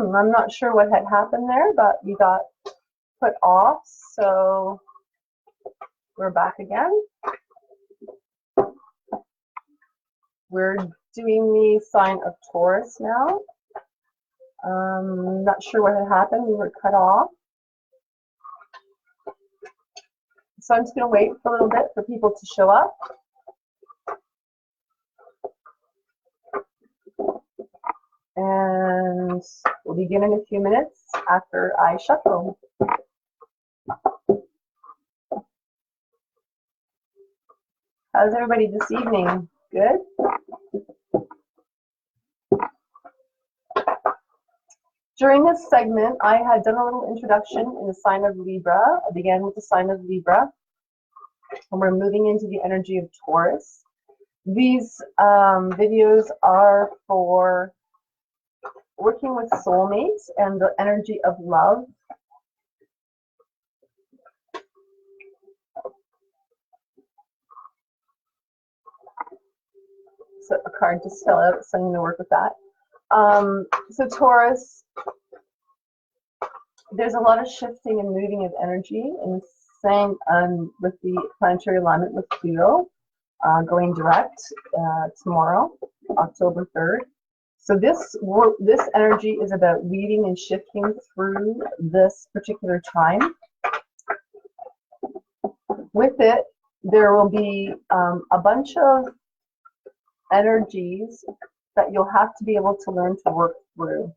I'm not sure what had happened there, but we got put off, so we're back again. We're doing the sign of Taurus now. Not sure what had happened. We were cut off. So I'm just going to wait for a little bit for people to show up. And we'll begin in a few minutes after I shuffle. How's everybody this evening? Good? During this segment, I had done a little introduction in the sign of Libra. I began with the sign of Libra, and we're moving into the energy of Taurus. These videos are for working with soulmates and the energy of love. So a card just fell out, so I'm going to work with that. So Taurus, there's a lot of shifting and moving of energy, and same with the planetary alignment with Pluto going direct tomorrow, October 3rd. So this energy is about weaving and shifting through this particular time. With it, there will be a bunch of energies that you'll have to be able to learn to work through.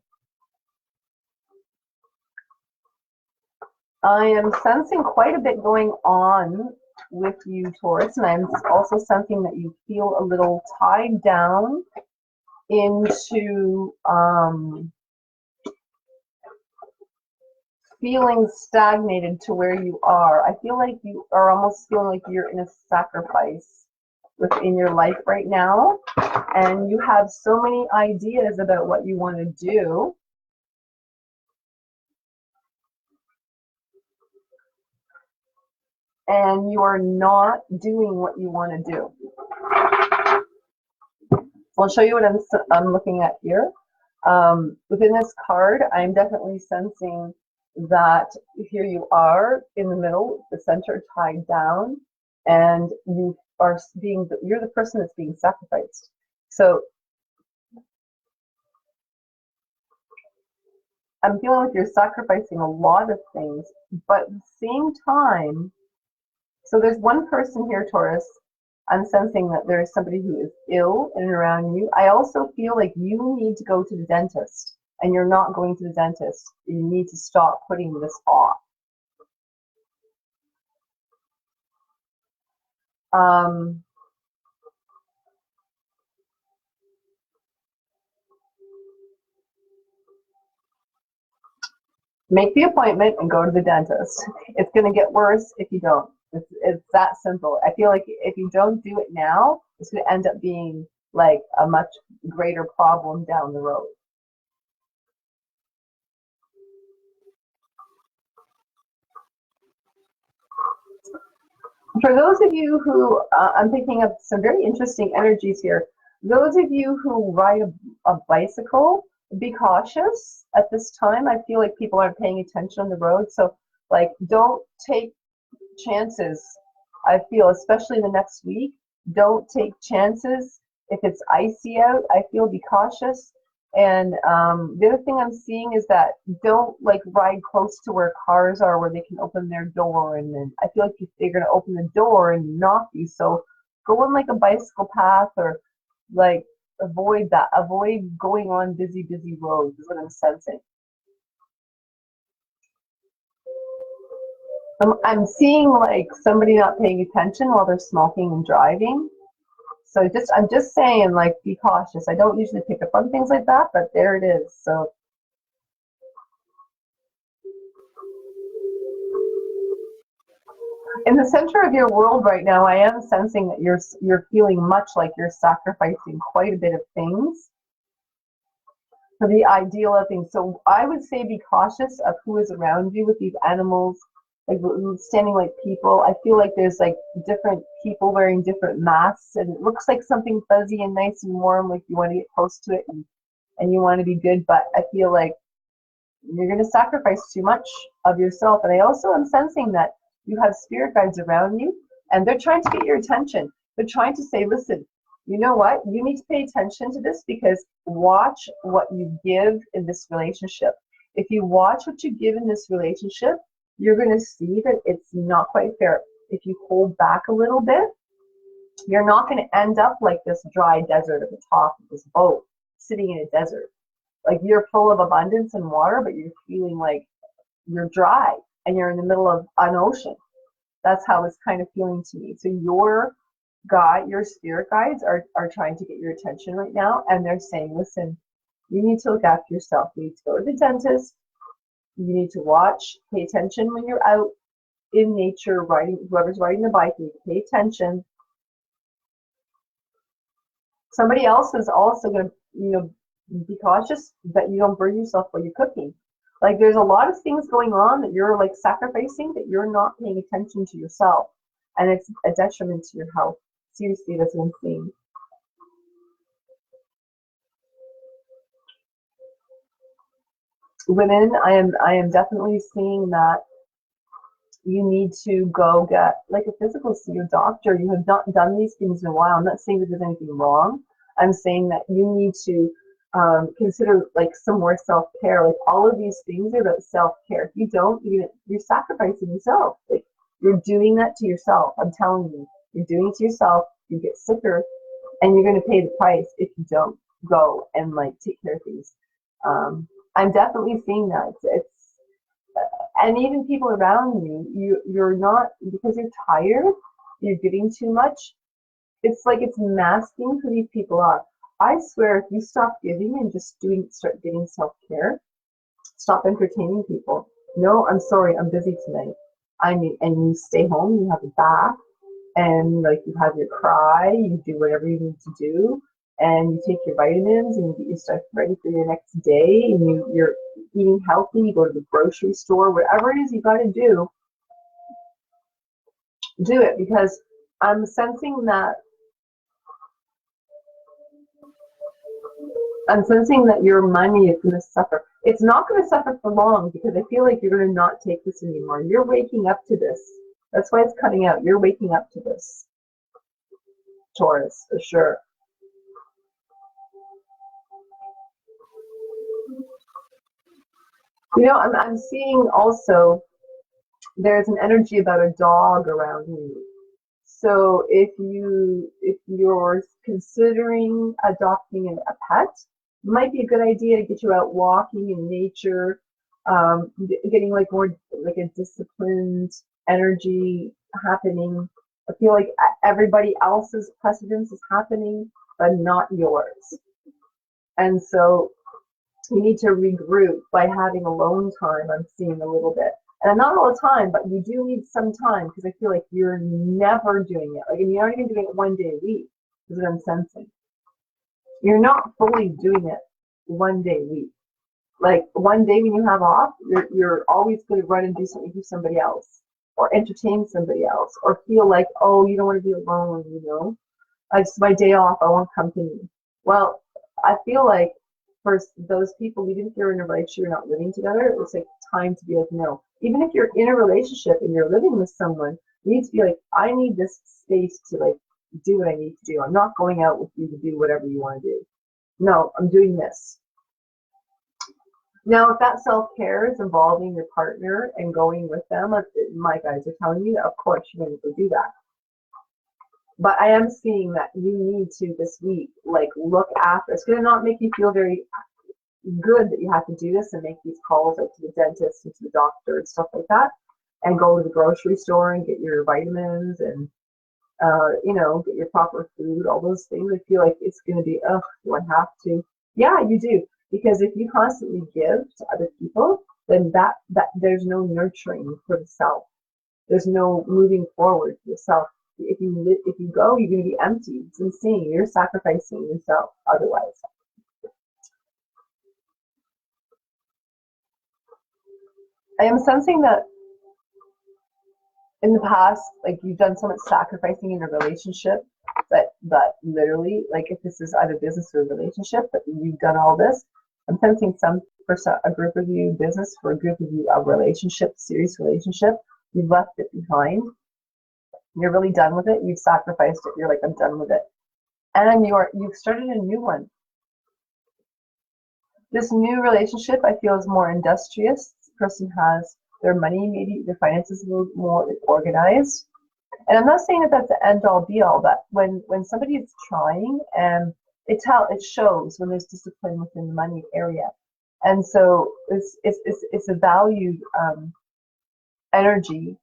I am sensing quite a bit going on with you, Taurus, and I'm also sensing that you feel a little tied down into feeling stagnated to where you are. I feel like you are almost feeling like you're in a sacrifice within your life right now, and you have so many ideas about what you want to do. And you are not doing what you want to do. So I'll show you what I'm looking at here. Within this card, I'm definitely sensing that here you are in the middle, the center tied down, and you're the person that's being sacrificed. So I'm feeling like you're sacrificing a lot of things, but at the same time, so there's one person here, Taurus. I'm sensing that there is somebody who is ill in and around you. I also feel like you need to go to the dentist, and you're not going to the dentist. You need to stop putting this off. Make the appointment and go to the dentist. It's going to get worse if you don't. It's that simple. I feel like if you don't do it now, it's going to end up being like a much greater problem down the road. For those of you who, I'm picking up some very interesting energies here. Those of you who ride a bicycle, be cautious at this time. I feel like people aren't paying attention on the road. So, like, don't take chances. I feel, especially in the next week, don't take chances. If it's icy out, I feel be cautious. And the other thing I'm seeing is that don't like ride close to where cars are, where they can open their door, and then I feel like they're going to open the door and knock you. So go on like a bicycle path, or like avoid that. Avoid going on busy roads is what I'm sensing. I'm seeing like somebody not paying attention while they're smoking and driving. So I'm just saying, like, be cautious. I don't usually pick up on things like that, but there it is. So in the center of your world right now, I am sensing that you're feeling much like you're sacrificing quite a bit of things for the ideal of things. So I would say be cautious of who is around you with these animals, like standing like people. I feel like there's like different people wearing different masks, and it looks like something fuzzy and nice and warm, like you want to get close to it and you want to be good, but I feel like You're going to sacrifice too much of yourself. And I also am sensing that you have spirit guides around you, and they're trying to get your attention. They're trying to say, listen, you know what? You need to pay attention to this, because watch what you give in this relationship. If you watch what you give in this relationship, you're going to see that it's not quite fair. If you hold back a little bit, you're not going to end up like this dry desert at the top of this boat, sitting in a desert. Like, you're full of abundance and water, but you're feeling like you're dry and you're in the middle of an ocean. That's how it's kind of feeling to me. So your spirit guides are trying to get your attention right now, and they're saying, listen, you need to look after yourself. You need to go to the dentist. You need to watch, pay attention when you're out in nature, whoever's riding the bike, you need to pay attention. Somebody else is also going to, be cautious that you don't burn yourself while you're cooking. Like, there's a lot of things going on that you're like sacrificing, that you're not paying attention to yourself, and it's a detriment to your health. Seriously, that's what I'm seeing. Women, I am definitely seeing that you need to go get like a physical, see your doctor. You have not done these things in a while. I'm not saying that there's anything wrong. I'm saying that you need to consider like some more self-care. Like, all of these things are about self-care. If you don't, you're sacrificing yourself. Like, you're doing that to yourself. I'm telling you, you're doing it to yourself. You get sicker, and you're going to pay the price if you don't go and like take care of things. I'm definitely seeing that. And even people around you, you're not, because you're tired, you're giving too much. It's like it's masking who these people are. I swear, if you stop giving and just start getting self-care, stop entertaining people. No, I'm sorry, I'm busy tonight. And you stay home, you have a bath, and like you have your cry, you do whatever you need to do, and you take your vitamins and you get your stuff ready for your next day, and you're eating healthy, you go to the grocery store, whatever it is you got to do it, because I'm sensing that your money is going to suffer. It's not going to suffer for long, because I feel like you're going to not take this anymore. You're waking up to this. That's why it's cutting out. You're waking up to this, Taurus, for sure. I'm seeing also there's an energy about a dog around you. So if you're considering adopting a pet, it might be a good idea to get you out walking in nature, getting like more like a disciplined energy happening. I feel like everybody else's precedence is happening, but not yours. And so you need to regroup by having alone time. I'm seeing a little bit. And not all the time, but you do need some time, because I feel like you're never doing it. Like, and you're not even doing it one day a week, is what I'm sensing. You're not fully doing it one day a week. Like, one day when you have off, you're always going to run and do something for somebody else, or entertain somebody else, or feel like, oh, you don't want to be alone, It's my day off, I want company. Well, I feel like for those people, even if you're in a relationship, you're not living together, it's like time to be like, no. Even if you're in a relationship and you're living with someone, you need to be like, I need this space to like do what I need to do. I'm not going out with you to do whatever you want to do. No, I'm doing this. Now, if that self-care is involving your partner and going with them, my guys are telling you that, of course, you're going to go do that. But I am seeing that you need to this week, like, look after. It's going to not make you feel very good that you have to do this and make these calls out to the dentist and to the doctor and stuff like that, and go to the grocery store and get your vitamins and get your proper food, all those things. I feel like it's going to be, do I have to? Yeah, you do, because if you constantly give to other people, then that there's no nurturing for the self. There's no moving forward for the self. If you go, you're going to be empty. It's insane. You're sacrificing yourself otherwise. I am sensing that in the past, like, you've done so much sacrificing in a relationship that literally, like, if this is either business or relationship, but you've done all this, I'm sensing some for a group of you business, for a group of you a relationship, serious relationship. You've left it behind. You're really done with it. You've sacrificed it. You're like, I'm done with it. And you've started a new one. This new relationship, I feel, is more industrious. This person has their money, maybe their finances a little more organized. And I'm not saying that that's the end all be all, but when somebody is trying, and it shows when there's discipline within the money area. And so it's a valued energy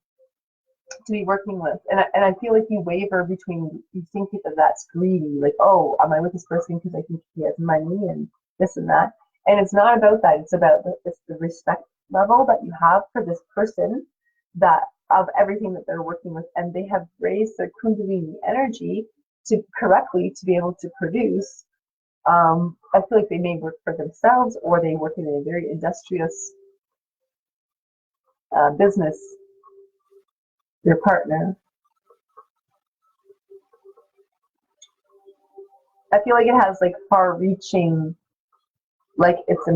to be working with. And I feel like you waver between, you think that that's greedy, like, oh, am I with this person because I think he has money and this and that. And it's not about that. It's about the respect level that you have for this person, that of everything that they're working with, and they have raised their kundalini energy to be able to produce. I feel like they may work for themselves, or they work in a very industrious business, their partner. I feel like it has like far-reaching, like it's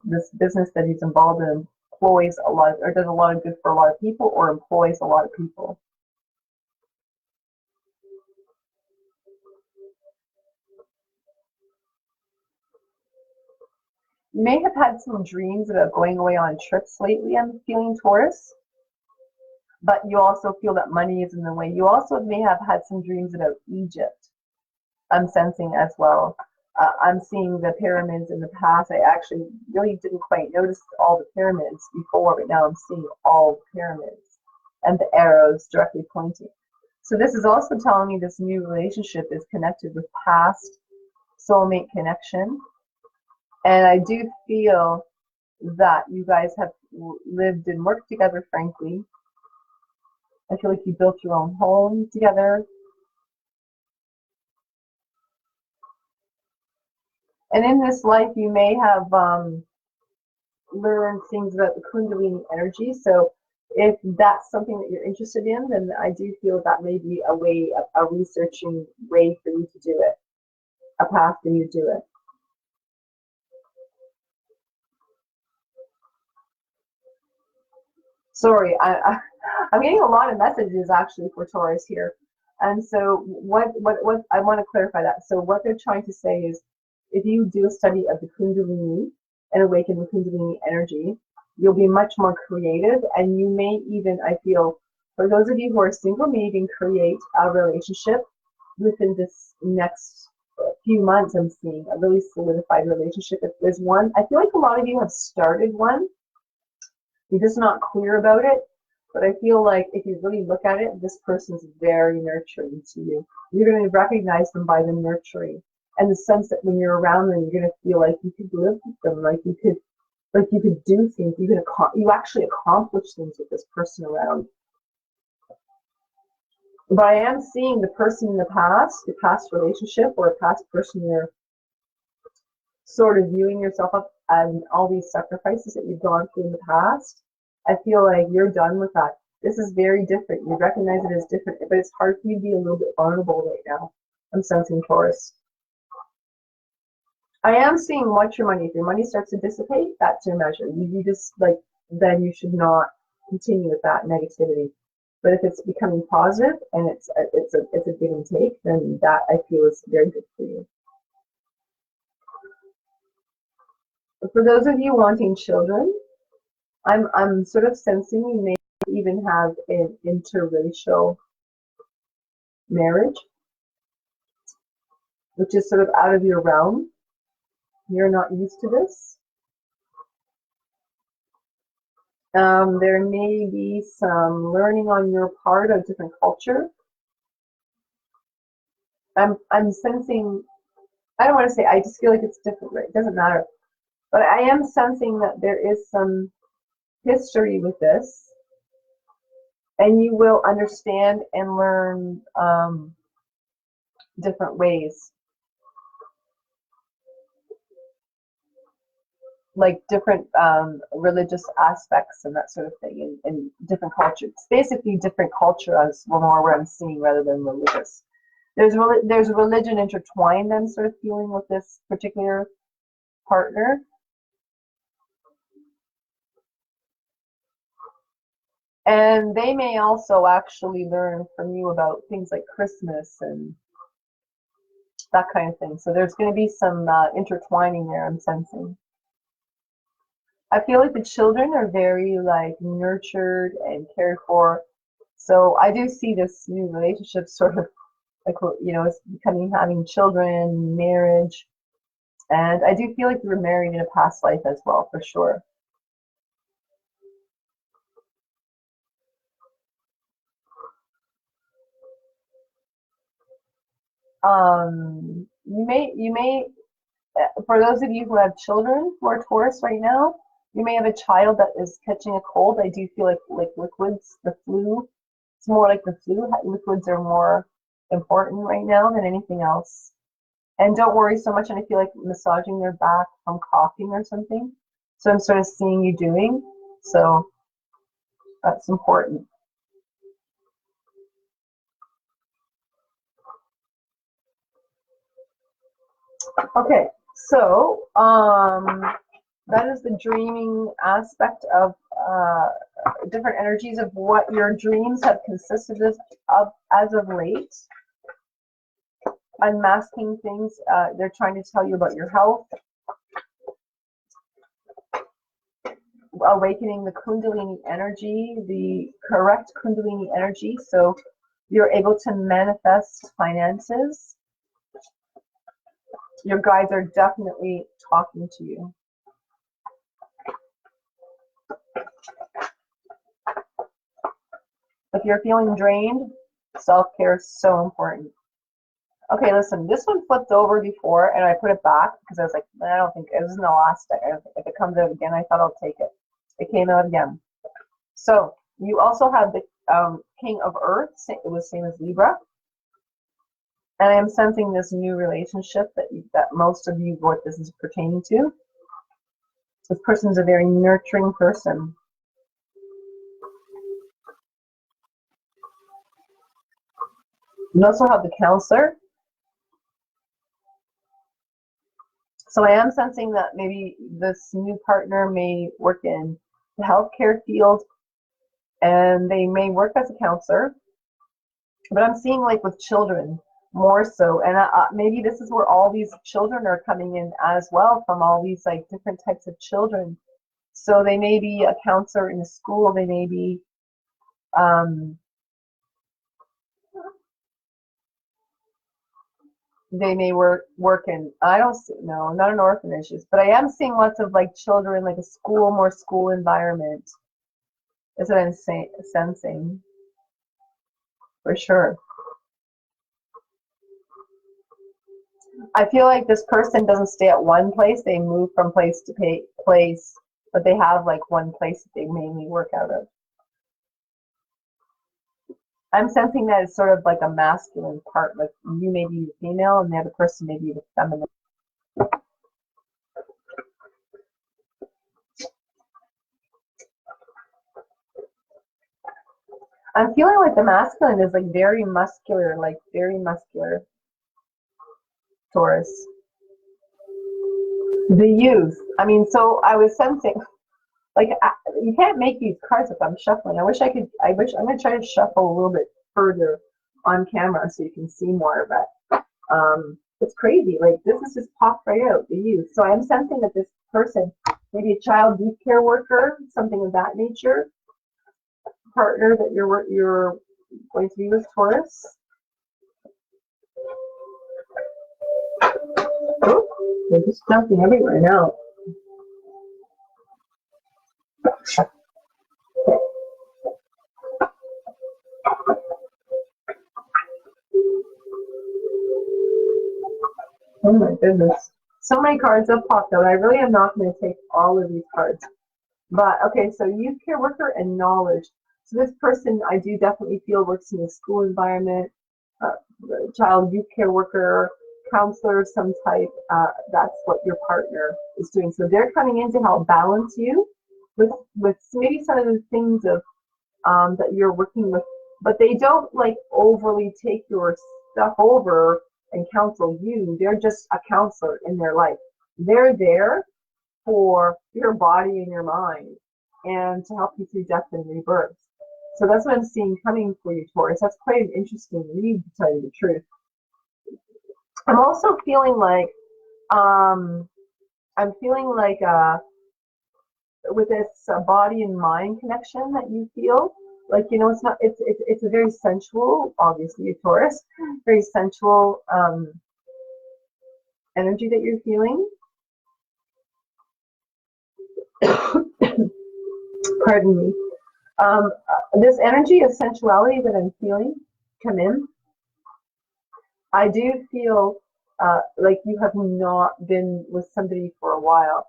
this business that he's involved in employs a lot, or does a lot of good for a lot of people, or employs a lot of people. You may have had some dreams about going away on trips lately, I'm feeling, Taurus. But you also feel that money is in the way. You also may have had some dreams about Egypt, I'm sensing as well. I'm seeing the pyramids in the past. I actually really didn't quite notice all the pyramids before, but now I'm seeing all the pyramids and the arrows directly pointing. So this is also telling me this new relationship is connected with past soulmate connection. And I do feel that you guys have lived and worked together, frankly. I feel like you built your own home together. And in this life, you may have learned things about the kundalini energy. So if that's something that you're interested in, then I do feel that may be a way, a researching way for you to do it, a path for you to do it. Sorry, I'm getting a lot of messages actually for Taurus here. And so what I want to clarify that. So what they're trying to say is, if you do a study of the Kundalini and awaken the Kundalini energy, you'll be much more creative, and you may even, I feel, for those of you who are single, may even create a relationship within this next few months. I'm seeing a really solidified relationship. If there's one, I feel like a lot of you have started one. You're just not clear about it. But I feel like if you really look at it, this person's very nurturing to you. You're going to recognize them by the nurturing. And the sense that when you're around them, you're going to feel like you could live with them, like you could do things, you actually accomplish things with this person around. But I am seeing the person in the past relationship, or a past person you're sort of viewing yourself up and all these sacrifices that you've gone through in the past. I feel like you're done with that. This is very different. You recognize it as different, but it's hard for you to be a little bit vulnerable right now. I'm sensing, Taurus. I am seeing watch your money. If your money starts to dissipate, that's your measure. You just like, then you should not continue with that negativity. But if it's becoming positive and it's a give and take, then that I feel is very good for you. But for those of you wanting children, I'm sort of sensing you may even have an interracial marriage, which is sort of out of your realm. You're not used to this. There may be some learning on your part of different culture. I'm sensing, I don't want to say, I just feel like it's different, right? It doesn't matter. But I am sensing that there is some history with this, and you will understand and learn different ways, like different religious aspects and that sort of thing, in different cultures. It's basically different culture as more where I'm seeing, rather than religious. There's religion intertwined, I'm sort of feeling, with this particular partner. And they may also actually learn from you about things like Christmas and that kind of thing. So there's going to be some intertwining there, I'm sensing. I feel like the children are very like nurtured and cared for. So I do see this new relationship sort of like, you know, it's becoming having children, marriage. And I do feel like you were married in a past life as well, for sure. You may, for those of you who have children who are Taurus right now, you may have a child that is catching a cold. I do feel like liquids, the flu, it's more like the flu. Liquids are more important right now than anything else. And don't worry so much. And I feel like massaging their back from coughing or something. So I'm sort of seeing you doing. So that's important. Okay, so that is the dreaming aspect of different energies of what your dreams have consisted of as of late. Unmasking things. They're trying to tell you about your health. Awakening the Kundalini energy, the correct Kundalini energy, so you're able to manifest finances. Your guides are definitely talking to you. If you're feeling drained, self-care is so important. Okay, listen, this one flipped over before and I put it back because I was like, I don't think it was in the last deck. If it comes out again, I thought I'll take it. It came out again. So you also have the King of Earth. It was same as Libra. And I am sensing this new relationship that most of you, what this is pertaining to. This person is a very nurturing person. You also have the Counselor. So I am sensing that maybe this new partner may work in the healthcare field and they may work as a counselor. But I'm seeing like with children more so. And maybe this is where all these children are coming in as well, from all these like different types of children. So they may be a counselor in a school. They may be they may work in, I don't see, no, not an orphanage, but I am seeing lots of like children, like a school, more school environment. That's what I'm sensing, for sure. I feel like this person doesn't stay at one place. They move from place to place, but they have like one place that they mainly work out of. I'm sensing that it's sort of like a masculine part, like you may be the female and the other person may be the feminine. I'm feeling like the masculine is like very muscular, Taurus. The youth. I mean, so I was sensing, like, you can't make these cards if I'm shuffling. I wish I could. I'm going to try to shuffle a little bit further on camera so you can see more of it. It's crazy. Like, this is just popped right out, the youth. So I'm sensing that this person, maybe a child youth care worker, something of that nature, partner that you're going to be with, Taurus. Oh, they're just jumping everywhere now. Oh my goodness. So many cards have popped out. I really am not going to take all of these cards. But okay, so youth care worker and knowledge. So this person, I do definitely feel works in a school environment, child youth care worker, counselor of some type. That's what your partner is doing. So they're coming in to help balance you with maybe some of the things of that you're working with, but they don't like overly take your stuff over and counsel you. They're just a counselor in their life. They're there for your body and your mind and to help you through death and rebirth. So that's what I'm seeing coming for you, Taurus. That's quite an interesting read, to tell you the truth. I'm also feeling like, with this body and mind connection that you feel, like, you know, it's a very sensual, obviously, a Taurus, very sensual energy that you're feeling. Pardon me. This energy of sensuality that I'm feeling come in. I do feel like you have not been with somebody for a while.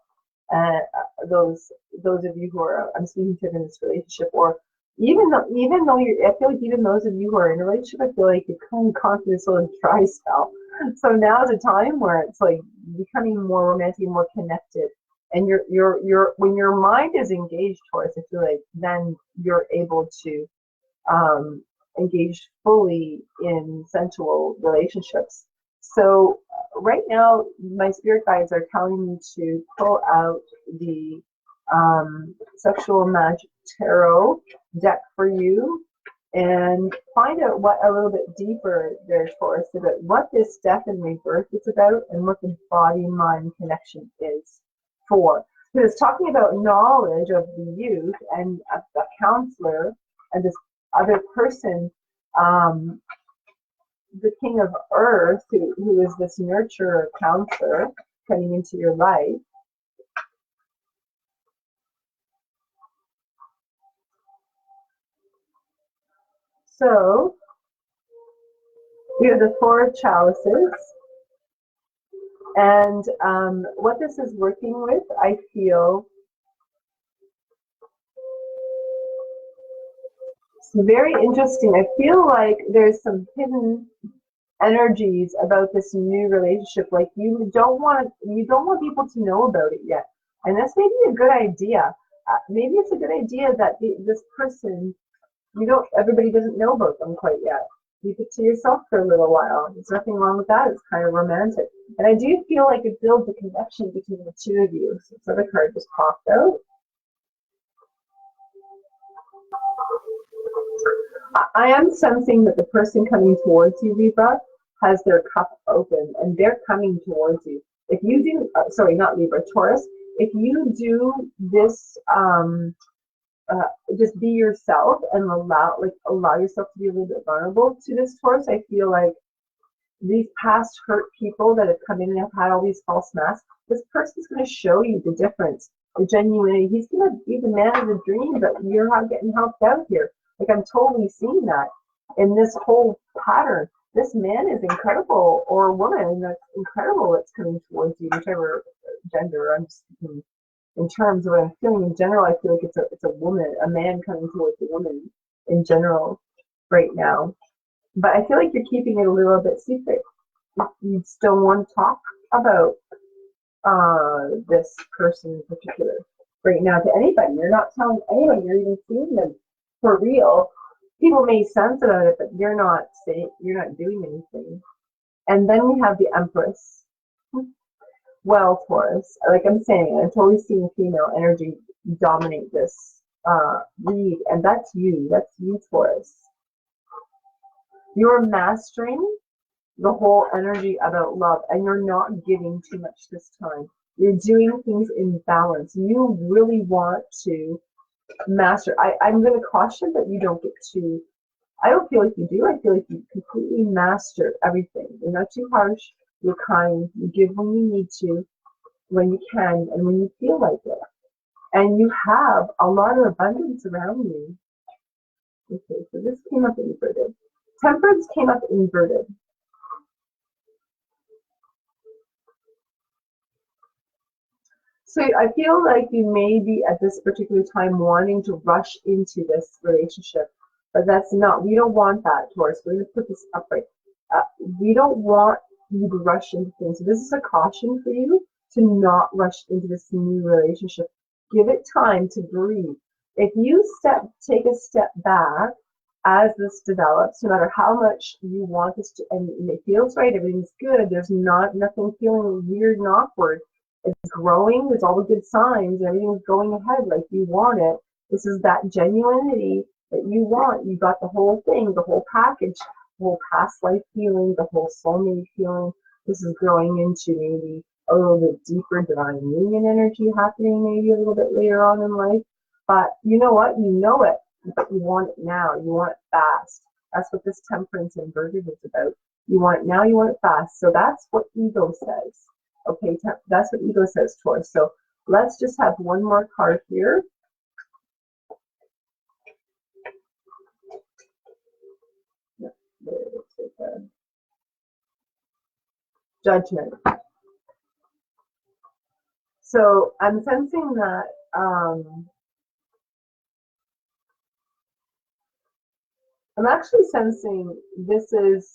Those of you who are, I'm speaking to in this relationship, or even though I feel like even those of you who are in a relationship, I feel like you're kind of gone through this little dry spell. So now is a time where it's like becoming more romantic, more connected, and when your mind is engaged, Taurus, I feel like then you're able to engage fully in sensual relationships. So right now, my spirit guides are telling me to pull out the Sexual Magic Tarot deck for you and find out what a little bit deeper there, Taurus, about what this death and rebirth is about and what the body-mind connection is for. Because it's talking about knowledge of the youth and the counselor and this other person, the King of Earth, who is this nurturer counselor coming into your life. So we have the Four of Chalices, and what this is working with, I feel, it's very interesting. I feel like there's some hidden energies about this new relationship. Like you don't want people to know about it yet, and that's maybe a good idea. Maybe it's a good idea that this person, everybody doesn't know about them quite yet. Keep it to yourself for a little while. There's nothing wrong with that. It's kind of romantic, and I do feel like it builds a connection between the two of you. So this other card just popped out. I am sensing that the person coming towards you, Libra, has their cup open and they're coming towards you. If you do, sorry, not Libra, Taurus, if you do this, just be yourself and allow yourself to be a little bit vulnerable to this, Taurus, I feel like these past hurt people that have come in and have had all these false masks, this person's going to show you the difference, the genuinity. He's going to be the man of the dream, but you're not getting helped out here. Like, I'm totally seeing that in this whole pattern. This man is incredible, or woman that's incredible that's coming towards you, whichever gender. I'm just speaking in terms of what I'm feeling in general. I feel like it's a woman, a man coming towards a woman in general right now. But I feel like you're keeping it a little bit secret. You still want to talk about this person in particular right now to anybody. You're not telling anybody. You're even seeing them for real. People may sense about it, but you're not doing anything. And then we have the Empress. Well, Taurus, like I'm saying, I'm totally seeing female energy dominate this read, and that's you. That's you, Taurus. You're mastering the whole energy about love, and you're not giving too much this time. You're doing things in balance. You really want to master. I'm going to caution that you don't get too, I don't feel like you do. I feel like you completely master everything. You're not too harsh. You're kind. You give when you need to, when you can, and when you feel like it. And you have a lot of abundance around you. Okay, so this came up inverted. Temperance came up inverted. So I feel like you may be at this particular time wanting to rush into this relationship, but that's not, we don't want that, Taurus. We're going to put this upright. We don't want you to rush into things. So this is a caution for you to not rush into this new relationship. Give it time to breathe. If you take a step back as this develops, no matter how much you want this to, and it feels right, everything's good, there's nothing feeling weird and awkward. It's growing, there's all the good signs, and everything's going ahead like you want it. This is that genuinity that you want. You got the whole thing, the whole package, the whole past life healing, the whole soulmate healing. This is growing into maybe a little bit deeper divine union energy happening maybe a little bit later on in life. But you know what? You know it, but you want it now. You want it fast. That's what this temperance inverted is about. You want it now, you want it fast. So that's what ego says. Okay, that's what ego says, Taurus. So let's just have one more card here. Judgment. So I'm sensing that I'm actually sensing this is,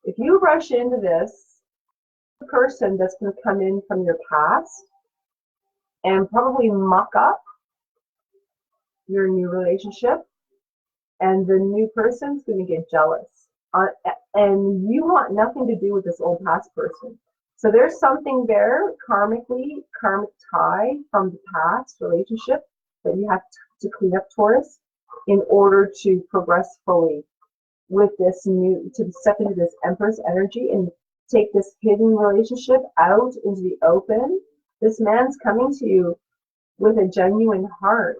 if you rush into this, the person that's going to come in from your past and probably muck up your new relationship, and the new person's going to get jealous. And you want nothing to do with this old past person. So there's something there, karmic tie from the past relationship that you have to clean up, Taurus, in order to progress fully with this new, to step into this Empress energy and take this hidden relationship out into the open. This man's coming to you with a genuine heart.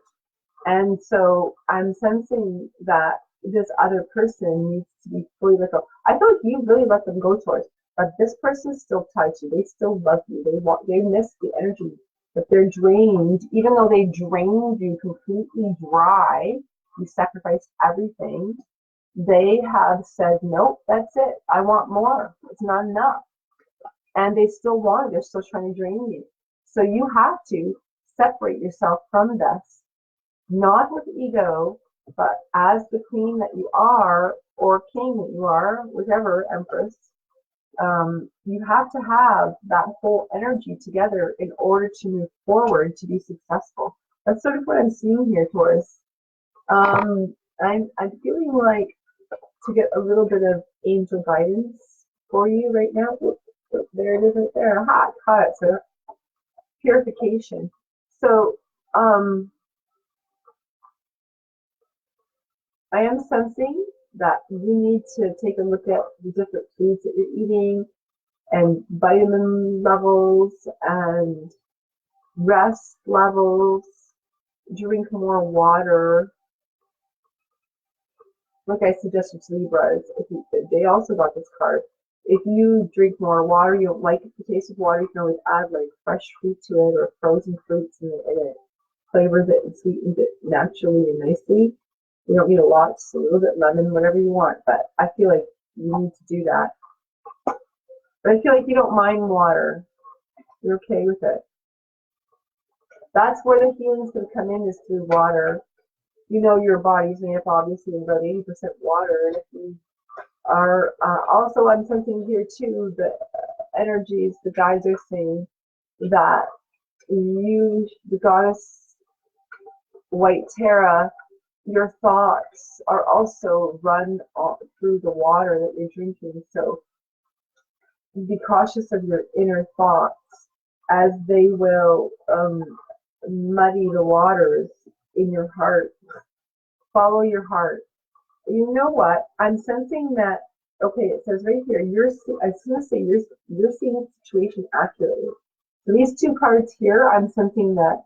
And so I'm sensing that this other person needs to be fully let go. I feel like you really let them go, Taurus, but this person's still tied to you. They still love you. They miss the energy, but they're drained. Even though they drained you completely dry, you sacrificed everything. They have said, nope, that's it. I want more. It's not enough. And they still want it. They're still trying to drain you. So you have to separate yourself from this, not with ego, but as the queen that you are, or king that you are, whichever, Empress. You have to have that whole energy together in order to move forward, to be successful. That's sort of what I'm seeing here, Taurus. I'm feeling like to get a little bit of angel guidance for you right now. There it is right there. Aha, caught it. So purification. So I am sensing that you need to take a look at the different foods that you're eating and vitamin levels and rest levels. Drink more water. Like I suggested to Libras, they also got this card. If you drink more water, you don't like the taste of water, you can always add like fresh fruit to it or frozen fruits, and it flavors it and sweetens it naturally and nicely. You don't need a lot, just a little bit lemon, whatever you want, but I feel like you need to do that. But I feel like you don't mind water. You're okay with it. That's where the healing is going to come in, is through water. You know your body's made up obviously of about 80% water, and if you are also, I'm sensing here too, the energies, the guides are saying that you, the goddess White Terra, your thoughts are also run through the water that you're drinking. So be cautious of your inner thoughts, as they will muddy the waters in your heart. Follow your heart. You know what? I'm sensing that. Okay, it says right here. I was going to say you're seeing the situation accurately. So these two cards here, I'm sensing that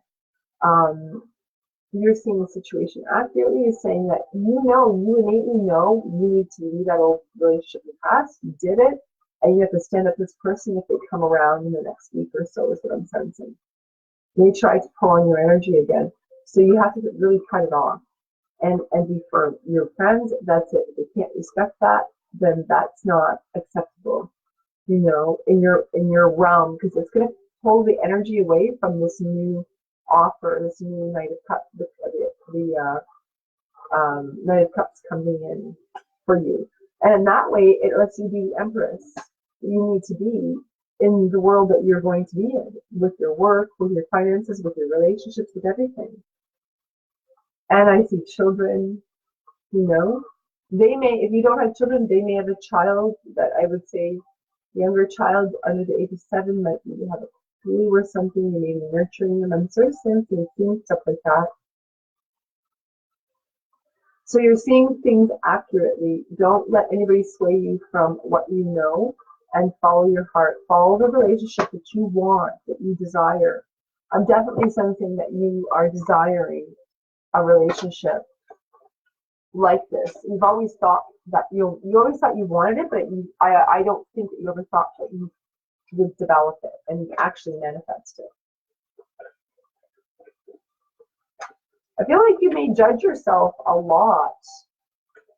you're seeing the situation accurately. Is saying that you innately know you need to leave that old relationship in the past. You did it, and you have to stand up this person if they come around in the next week or so. Is what I'm sensing. They try to pull on your energy again, so you have to really cut it off. And be firm. Your friends, that's it. If they can't respect that, then that's not acceptable, in your realm, because it's going to pull the energy away from this new offer, this new Knight of Cups, the Knight of Cups coming in for you. And that way, it lets you be the Empress you need to be in the world that you're going to be in, with your work, with your finances, with your relationships, with everything. And I see children, they may, if you don't have children, they may have a child that I would say, younger child under the age of 7 might be have a flu or something, you may be nurturing them. I'm sort of sensing, seeing stuff like that. So you're seeing things accurately. Don't let anybody sway you from what you know, and follow your heart. Follow the relationship that you want, that you desire. I'm definitely sensing that you are desiring a relationship like this. You've always thought that you always thought you wanted it, but I don't think that you ever thought that you would develop it and actually manifest it. I feel like you may judge yourself a lot.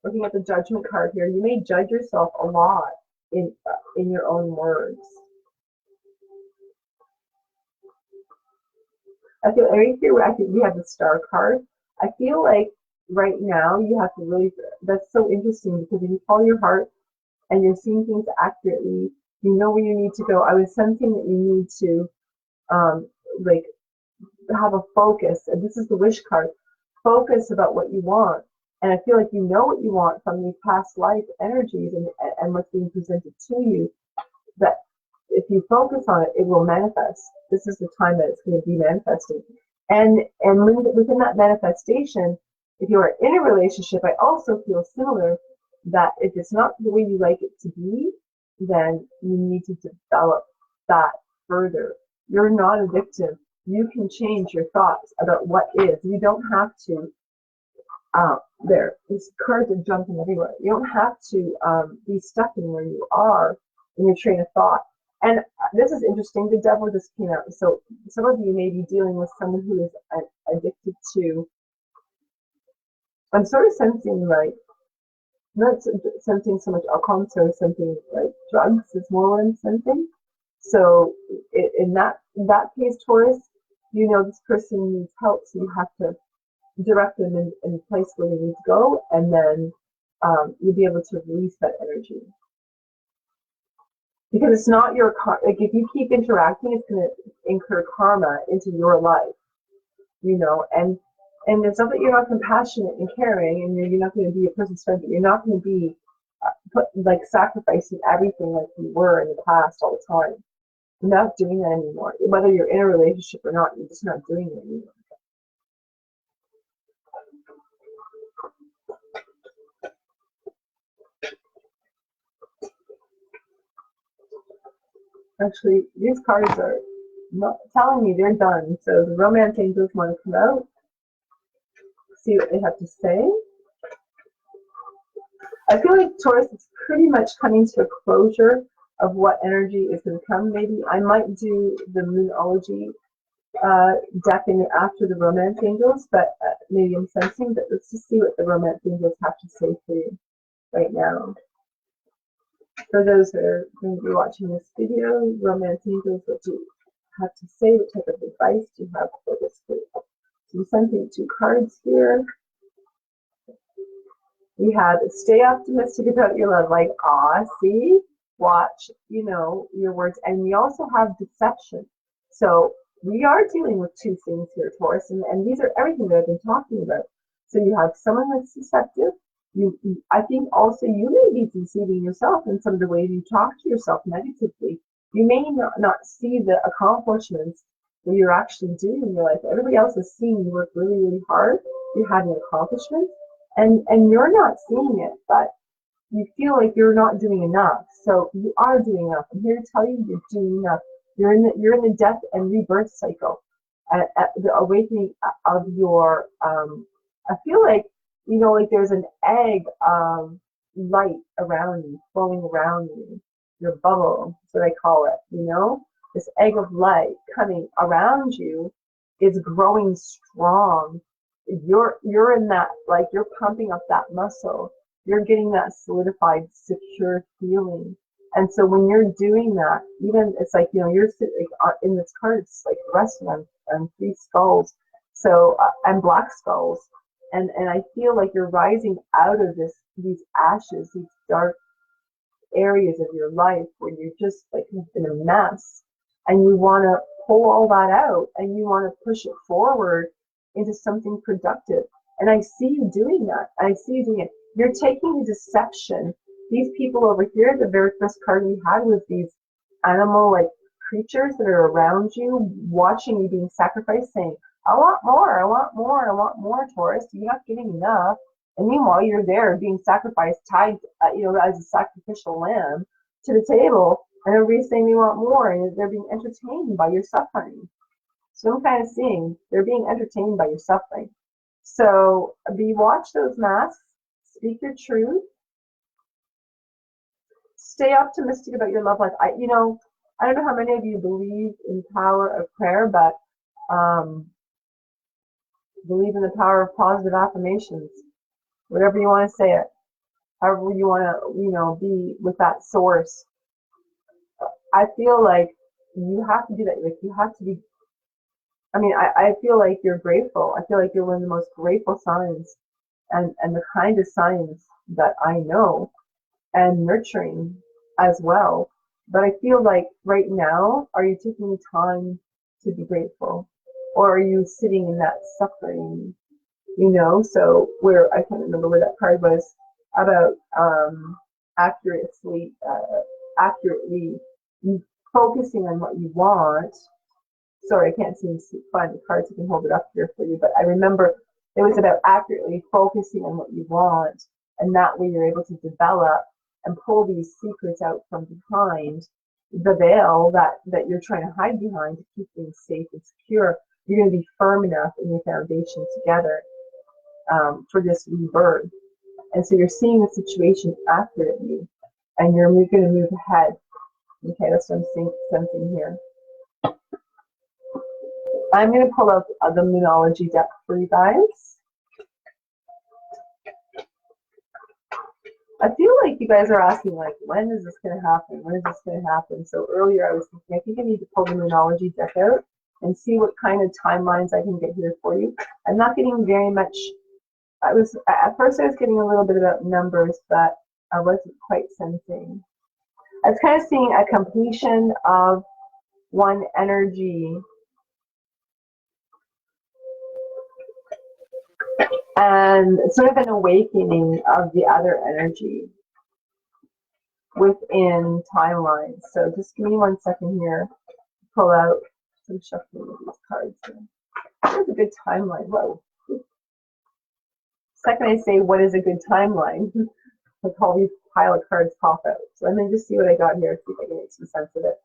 Looking at the Judgment card here, you may judge yourself a lot in your own words. I feel right here, I think we have the Star card. I feel like right now you have to really, that's so interesting, because if you follow your heart and you're seeing things accurately, you know where you need to go. I was sensing that you need to like have a focus, and this is the Wish card. Focus about what you want, and I feel like you know what you want from these past life energies and what's being presented to you, that if you focus on it, it will manifest. This is the time that it's going to be manifesting. And within that manifestation, if you are in a relationship, I also feel similar, that if it's not the way you like it to be, then you need to develop that further. You're not a victim. You can change your thoughts about what is. You don't have to, these cards are jumping everywhere. You don't have to be stuck in where you are in your train of thought. And this is interesting, the Devil just came out. So some of you may be dealing with someone who is addicted to, I'm sort of sensing like, not sensing so much alcohol, I'm sort of sensing like drugs is more what I'm sensing. So in that case, Taurus, you know this person needs help, so you have to direct them in a place where they need to go, and then you'll be able to release that energy. Because it's not your like if you keep interacting, it's going to incur karma into your life, you know. And it's not that you're not compassionate and caring, and you're not going to be a person's friend, but you're not going to be sacrificing everything like you were in the past all the time. You're not doing that anymore. Whether you're in a relationship or not, you're just not doing it anymore. Actually, these cards are not telling me they're done. So the Romance Angels want to come out, see what they have to say. I feel like Taurus is pretty much coming to a closure of what energy is going to come. Maybe I might do the Moonology deck after the Romance Angels, but maybe I'm sensing that. Let's just see what the Romance Angels have to say for you right now. For those that are going to be watching this video, Romance Angels, what do you have to say? What type of advice do you have for this video? So I'm sensing 2 cards here. We had stay optimistic about your love, like, see, watch, you know, your words. And we also have deception. So we are dealing with 2 things here, Taurus, and these are everything that I've been talking about. So you have someone that's deceptive. I think also you may be deceiving yourself in some of the ways you talk to yourself negatively. You may not see the accomplishments that you're actually doing in your life. Everybody else is seeing you work really, really hard. You're having accomplishments. And you're not seeing it, but you feel like you're not doing enough. So you are doing enough. I'm here to tell you you're doing enough. You're in the death and rebirth cycle, at the awakening of your. I feel like, you know, like there's an egg light around you, flowing around you. Your bubble, that's what I call it. You know, this egg of light coming around you is growing strong. You're in that, like, you're pumping up that muscle. You're getting that solidified, secure feeling. And so when you're doing that, even it's like, you know, you're sitting in this card, it's like resting on 3 skulls, so and black skulls, and I feel like you're rising out of these ashes, these dark areas of your life where you're just like in a mess, and you want to pull all that out, and you want to push it forward into something productive. And I see you doing that. I see you doing it. You're taking the deception. These people over here, the very first card we had was these animal-like creatures that are around you, watching you being sacrificed, saying, I want more, I want more, I want more, Taurus. You're not getting enough. And meanwhile, you're there being sacrificed, tied, as a sacrificial lamb to the table, and everybody's saying they want more, and they're being entertained by your suffering. So I'm kind of seeing they're being entertained by your suffering. So watch those masks, speak your truth, stay optimistic about your love life. I don't know how many of you believe in power of prayer, but believe in the power of positive affirmations. Whatever you want to say it, however you want to, be with that source. I feel like you have to do that. Like you have to be. I feel like you're grateful. I feel like you're one of the most grateful signs, and the kindest signs that I know, and nurturing as well. But I feel like right now, are you taking the time to be grateful, or are you sitting in that suffering? So I can't remember where that card was about accurately focusing on what you want. Sorry, I can't seem to find the cards. I can hold it up here for you, but I remember it was about accurately focusing on what you want, and that way you're able to develop and pull these secrets out from behind the veil that you're trying to hide behind to keep things safe and secure. You're going to be firm enough in your foundation together for this rebirth. And so you're seeing the situation accurately, and you're going to move ahead. Okay, that's what I'm sensing here. I'm going to pull out the Moonology deck for you guys. I feel like you guys are asking, like, when is this going to happen? When is this going to happen? So earlier I was thinking, I think I need to pull the Moonology deck out and see what kind of timelines I can get here for you. I'm not getting very much. At first I was getting a little bit about numbers, but I wasn't quite sensing. I was kind of seeing a completion of one energy and sort of an awakening of the other energy within timelines. So just give me 1 second here to pull out some shuffling of these cards here. What is a good timeline? Whoa. Second I say, what is a good timeline? Like all these pile of cards pop out. So let me just see what I got here, see if I can make some sense of it.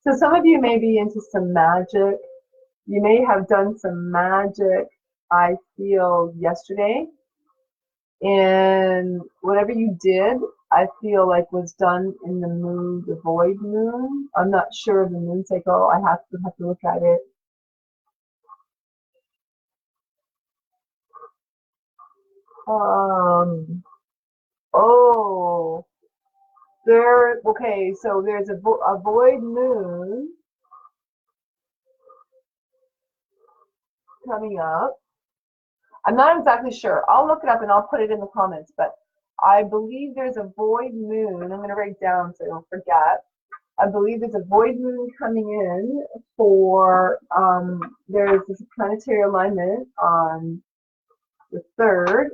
So some of you may be into some magic. You may have done some magic, I feel, yesterday. And whatever you did, I feel like was done in the moon, the void moon. I'm not sure of the moon cycle. I have to look at it. Okay, so there's a void moon coming up. I'm not exactly sure. I'll look it up and I'll put it in the comments, but I believe there's a void moon. I'm going to write down so I don't forget. I believe there's a void moon coming in for, there's this planetary alignment on the 3rd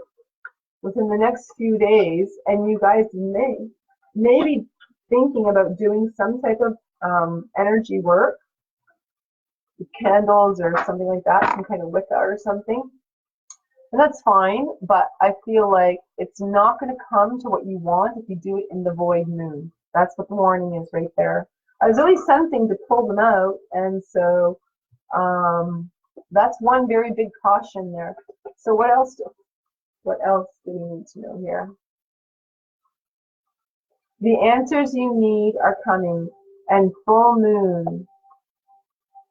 within the next few days, and you guys may be thinking about doing some type of energy work with candles or something like that, some kind of Wicca or something. And that's fine, but I feel like it's not going to come to what you want if you do it in the void moon. That's what the warning is right there. I was really sensing to pull them out, and so that's one very big caution there. So what else do we need to know here? The answers you need are coming, and full moon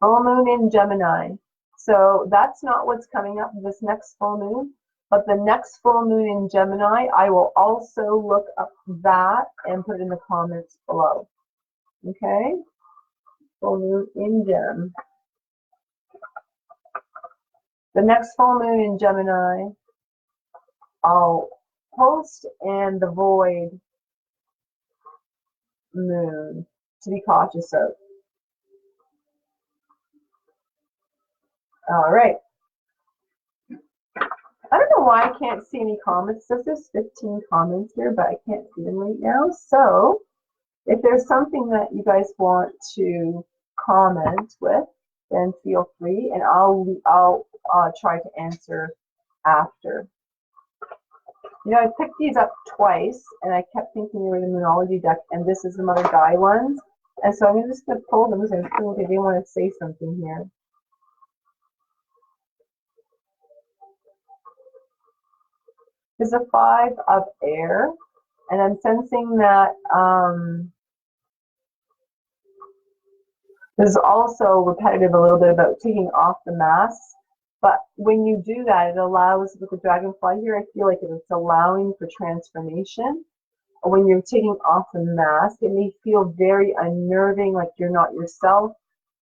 in Gemini. So that's not what's coming up this next full moon, but the next full moon in Gemini, I will also look up that and put it in the comments below. Okay? Full moon in Gem. The next full moon in Gemini, I'll post, and the void moon to be cautious of. All right. I don't know why I can't see any comments. It says there's 15 comments here, but I can't see them right now. So if there's something that you guys want to comment with, then feel free, and I'll try to answer after. You know, I picked these up twice, and I kept thinking they were the Moonology deck, and this is some other guy ones. And so I'm just going to pull them and see if they want to say something here. There's a 5 of air, and I'm sensing that there's also repetitive a little bit about taking off the mask. But when you do that, it allows, with the dragonfly here, I feel like it's allowing for transformation. When you're taking off the mask, it may feel very unnerving, like you're not yourself,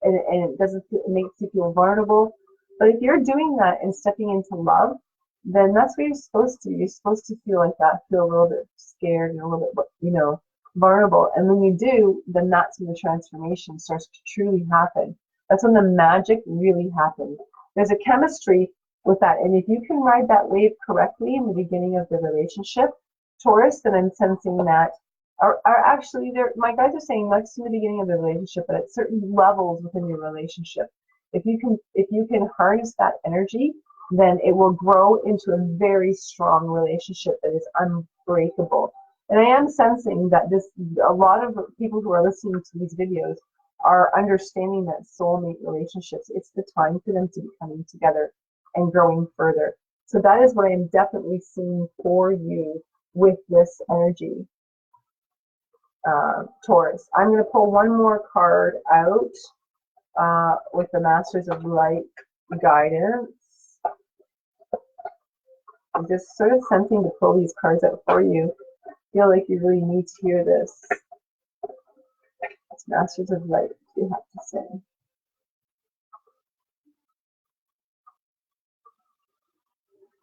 and it doesn't feel, it makes you feel vulnerable. But if you're doing that and stepping into love, then that's what you're supposed to. You're supposed to feel like that, feel a little bit scared and a little bit, you know, vulnerable. And when you do, then that's when the transformation starts to truly happen. That's when the magic really happens. There's a chemistry with that, and if you can ride that wave correctly in the beginning of the relationship, Taurus, then I'm sensing that are actually there. My guys are saying not just in the beginning of the relationship, but at certain levels within your relationship. If you can harness that energy, then it will grow into a very strong relationship that is unbreakable. And I am sensing that a lot of people who are listening to these videos are understanding that soulmate relationships, it's the time for them to be coming together and growing further. So that is what I am definitely seeing for you with this energy, Taurus. I'm going to pull one more card out with the Masters of Light guidance. I'm just sort of sensing to pull these cards out for you. I feel like you really need to hear this. It's Masters of Light, you have to say.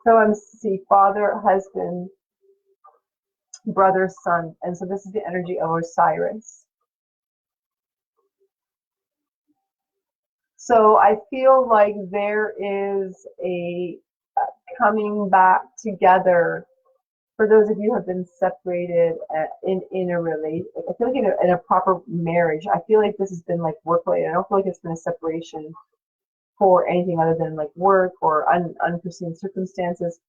So I'm see father, husband, brother, son, and so this is the energy of Osiris. So I feel like there is a coming back together for those of you who have been separated in a relationship. I feel like in a proper marriage, I feel like this has been like work-related. I don't feel like it's been a separation for anything other than like work or unforeseen circumstances.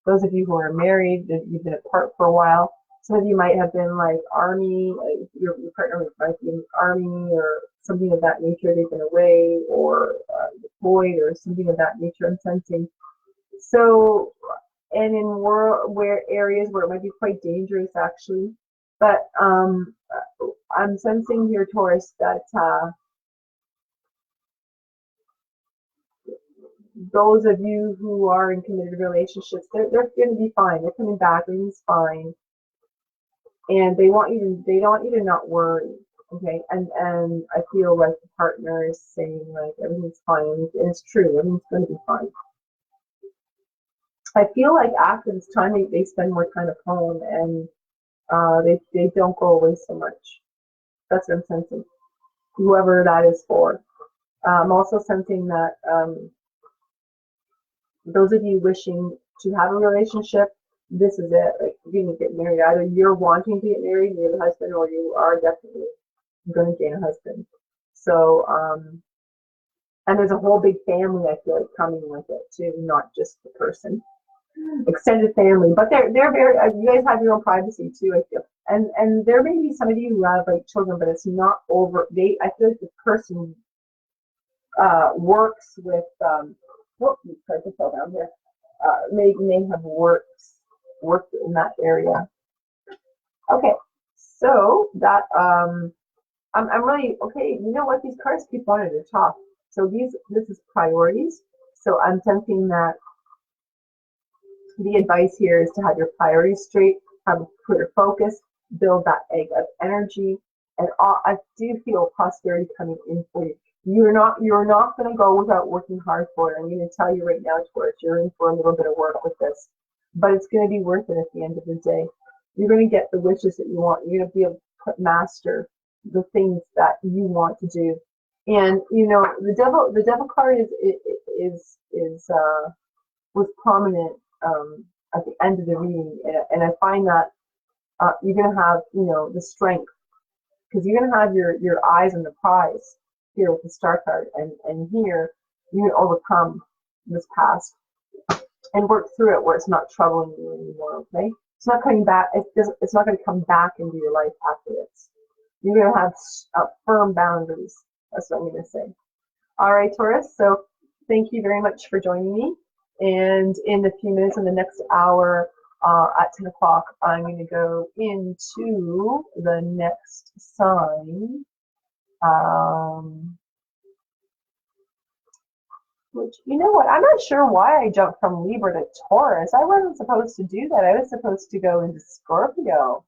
Those of you who are married, that you've been apart for a while. Some of you might have been like army, like your partner might be in the army or something of that nature. They've been away or deployed or something of that nature. I'm sensing. So, and in areas where it might be quite dangerous actually. But I'm sensing here, Taurus, that those of you who are in committed relationships, they're going to be fine. They're coming back, everything's fine. And they don't want you to not worry, okay? And I feel like the partner is saying like everything's fine, and it's true, everything's going to be fine. I feel like after this time they spend more time at home, and they don't go away so much. That's what I'm sensing. Whoever that is for. I'm also sensing that those of you wishing to have a relationship, this is it. Like, you're going to get married. Either you're wanting to get married and you have a husband, or you are definitely going to gain a husband. So, and there's a whole big family, I feel like, coming with it too, not just the person. Extended family, but they're very. You guys have your own privacy too, I feel. And there may be some of you who have like children, but it's not over. I feel like the person works with. Whoop, these cards fell down here. May have worked in that area. Okay, so that I'm really okay. You know what? These cards keep wanting to talk. So this is priorities. So I'm sensing that the advice here is to have your priorities straight, have a clear focus, build that egg of energy, and I do feel prosperity coming in for you. You're not going to go without working hard for it. I'm going to tell you right now, Taurus, you're in for a little bit of work with this, but it's going to be worth it at the end of the day. You're going to get the wishes that you want. You're going to be able to master the things that you want to do. And you know, the devil card was prominent at the end of the reading, and I find that you're going to have, you know, the strength, because you're going to have your eyes on the prize. here with the Star card, and here you can overcome this past and work through it where it's not troubling you anymore. Okay, it's not coming back. It's not going to come back into your life after this. You're going to have firm boundaries. That's what I'm going to say. All right, Taurus. So thank you very much for joining me. And in a few minutes, in the next hour, at 10 o'clock, I'm going to go into the next sign. Which, you know what, I'm not sure why I jumped from Libra to Taurus. I wasn't supposed to do that. I was supposed to go into Scorpio.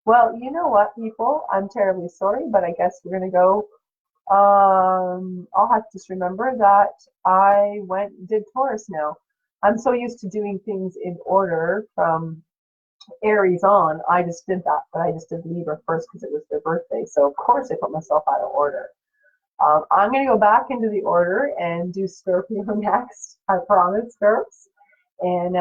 Well, you know what, people? I'm terribly sorry, but I guess we're going to go. I'll have to just remember that I did Taurus now. I'm so used to doing things in order from Aries on. I just did that, but I just did Libra first because it was their birthday. So, of course, I put myself out of order. I'm going to go back into the order and do Scorpio next. I promise, Scorps. And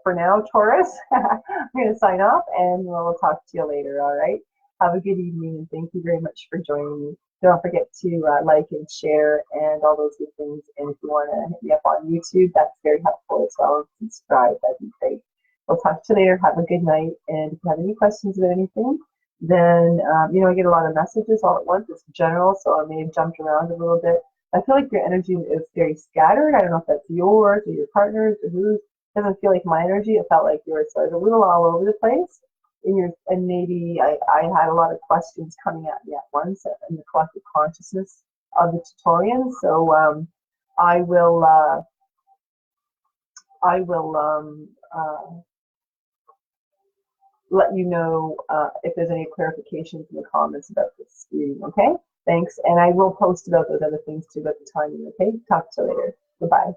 for now, Taurus, I'm going to sign off and we'll talk to you later, all right? Have a good evening and thank you very much for joining me. Don't forget to like and share and all those good things. And if you want to hit me up on YouTube, that's very helpful as well. Subscribe, that'd be great. We'll talk to you later. Have a good night. And if you have any questions about anything, then, you know, I get a lot of messages all at once. It's general, so I may have jumped around a little bit. I feel like your energy is very scattered. I don't know if that's yours or your partner's or whose. It doesn't feel like my energy. It felt like yours. So I was a little all over the place. And maybe I had a lot of questions coming at me at once in the collective consciousness of the Taurians. So I will let you know if there's any clarifications in the comments about this reading, okay? Thanks, and I will post about those other things too, about the timing, okay? Talk to you later. Goodbye.